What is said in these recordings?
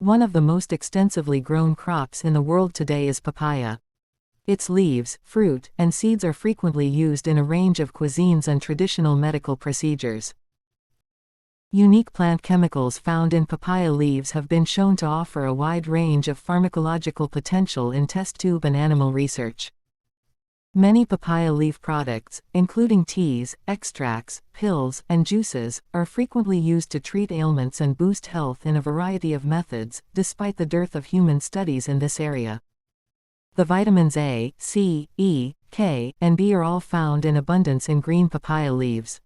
One of the most extensively grown crops in the world today is papaya. Its leaves, fruit, and seeds are frequently used in a range of cuisines and traditional medical procedures. Unique plant chemicals found in papaya leaves have been shown to offer a wide range of pharmacological potential in test tube and animal research. Many papaya leaf products, including teas, extracts, pills, and juices, are frequently used to treat ailments and boost health in a variety of methods, despite the dearth of human studies in this area. The vitamins A, C, E, K, and B are all found in abundance in green papaya leaves.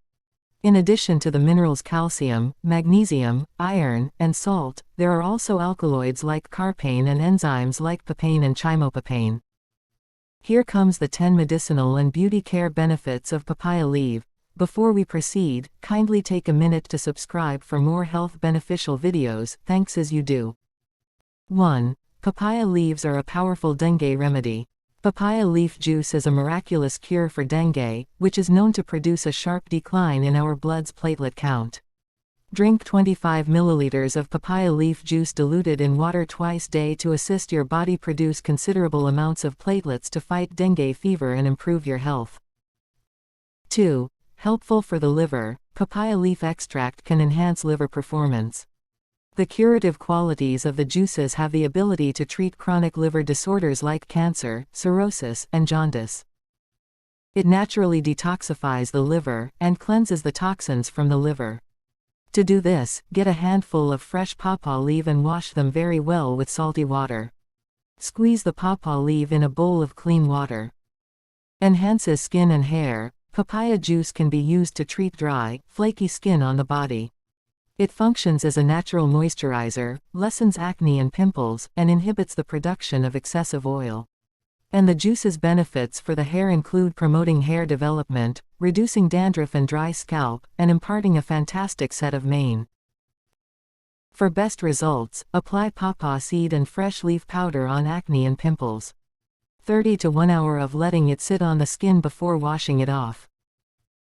In addition to the minerals calcium, magnesium, iron, and salt, there are also alkaloids like carpane and enzymes like papain and chimopapain. Here comes the 10 medicinal and beauty care benefits of papaya leaf. Before we proceed, kindly take a minute to subscribe for more health beneficial videos, thanks as you do. 1. Papaya leaves are a powerful dengue remedy. Papaya leaf juice is a miraculous cure for dengue, which is known to produce a sharp decline in our blood's platelet count. Drink 25 milliliters of papaya leaf juice diluted in water twice a day to assist your body produce considerable amounts of platelets to fight dengue fever and improve your health. 2. Helpful for the liver. Papaya leaf extract can enhance liver performance. The curative qualities of the juices have the ability to treat chronic liver disorders like cancer, cirrhosis, and jaundice. It naturally detoxifies the liver and cleanses the toxins from the liver. To do this, get a handful of fresh pawpaw leaf and wash them very well with salty water. Squeeze the pawpaw leaf in a bowl of clean water. Enhances skin and hair. Papaya juice can be used to treat dry, flaky skin on the body. It functions as a natural moisturizer, lessens acne and pimples, and inhibits the production of excessive oil. And the juice's benefits for the hair include promoting hair development, reducing dandruff and dry scalp, and imparting a fantastic set of mane. For best results, apply pawpaw seed and fresh leaf powder on acne and pimples. 30 to 1 hour of letting it sit on the skin before washing it off.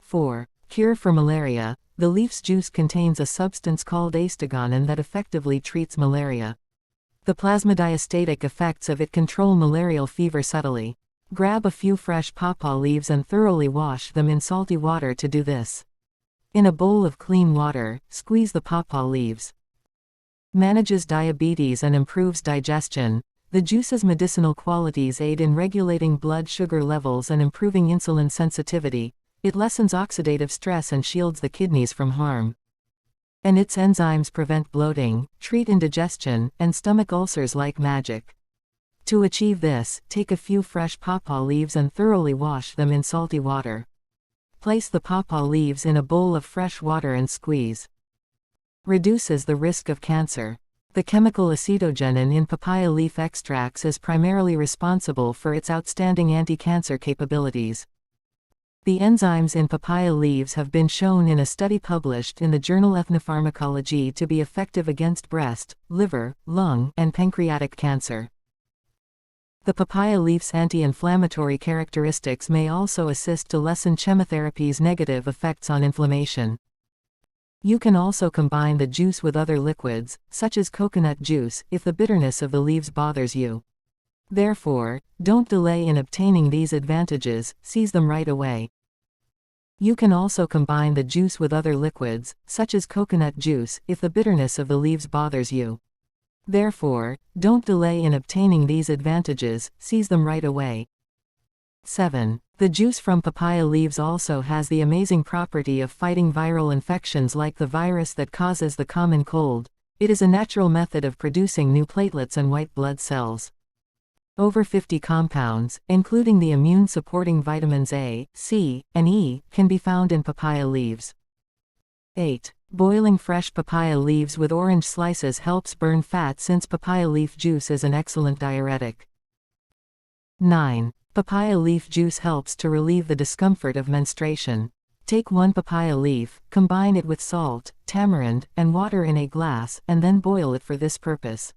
4. Cure for malaria. The leaf's juice contains a substance called astagonin that effectively treats malaria. The plasmodiastatic effects of it control malarial fever subtly. Grab a few fresh pawpaw leaves and thoroughly wash them in salty water to do this. In a bowl of clean water, squeeze the pawpaw leaves. Manages diabetes and improves digestion. The juice's medicinal qualities aid in regulating blood sugar levels and improving insulin sensitivity. It lessens oxidative stress and shields the kidneys from harm. And its enzymes prevent bloating, treat indigestion, and stomach ulcers like magic. To achieve this, take a few fresh pawpaw leaves and thoroughly wash them in salty water. Place the pawpaw leaves in a bowl of fresh water and squeeze. Reduces the risk of cancer. The chemical acetogenin in papaya leaf extracts is primarily responsible for its outstanding anti-cancer capabilities. The enzymes in papaya leaves have been shown in a study published in the journal Ethnopharmacology to be effective against breast, liver, lung, and pancreatic cancer. The papaya leaf's anti-inflammatory characteristics may also assist to lessen chemotherapy's negative effects on inflammation. You can also combine the juice with other liquids, such as coconut juice, if the bitterness of the leaves bothers you. Therefore, don't delay in obtaining these advantages, seize them right away. You can also combine the juice with other liquids, such as coconut juice, if the bitterness of the leaves bothers you. Therefore, don't delay in obtaining these advantages, seize them right away. 7. The juice from papaya leaves also has the amazing property of fighting viral infections like the virus that causes the common cold. It is a natural method of producing new platelets and white blood cells. Over 50 compounds, including the immune-supporting vitamins A, C, and E, can be found in papaya leaves. 8. Boiling fresh papaya leaves with orange slices helps burn fat since papaya leaf juice is an excellent diuretic. 9. Papaya leaf juice helps to relieve the discomfort of menstruation. Take 1 papaya leaf, combine it with salt, tamarind, and water in a glass, and then boil it for this purpose.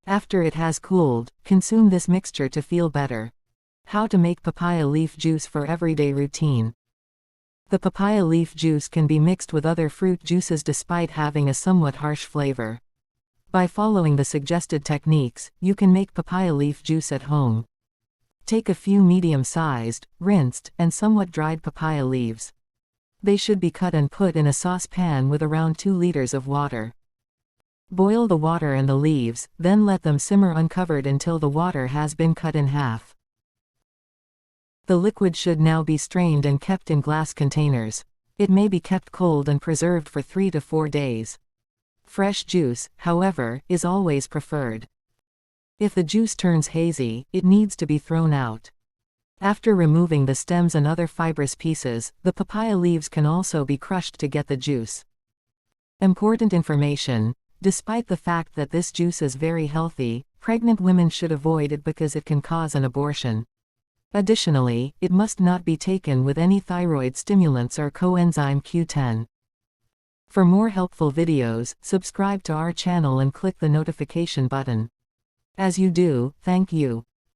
After it has cooled, consume this mixture to feel better. How to make papaya leaf juice for everyday routine. The papaya leaf juice can be mixed with other fruit juices despite having a somewhat harsh flavor. By following the suggested techniques, you can make papaya leaf juice at home. Take a few medium-sized, rinsed, and somewhat dried papaya leaves. They should be cut and put in a saucepan with around 2 liters of water. Boil the water and the leaves, then let them simmer uncovered until the water has been cut in half. The liquid should now be strained and kept in glass containers. It may be kept cold and preserved for 3 to 4 days. Fresh juice, however, is always preferred. If the juice turns hazy, it needs to be thrown out. After removing the stems and other fibrous pieces, the papaya leaves can also be crushed to get the juice. Important information: despite the fact that this juice is very healthy, pregnant women should avoid it because it can cause an abortion. Additionally, it must not be taken with any thyroid stimulants or coenzyme Q10. For more helpful videos, subscribe to our channel and click the notification button. As you do, thank you.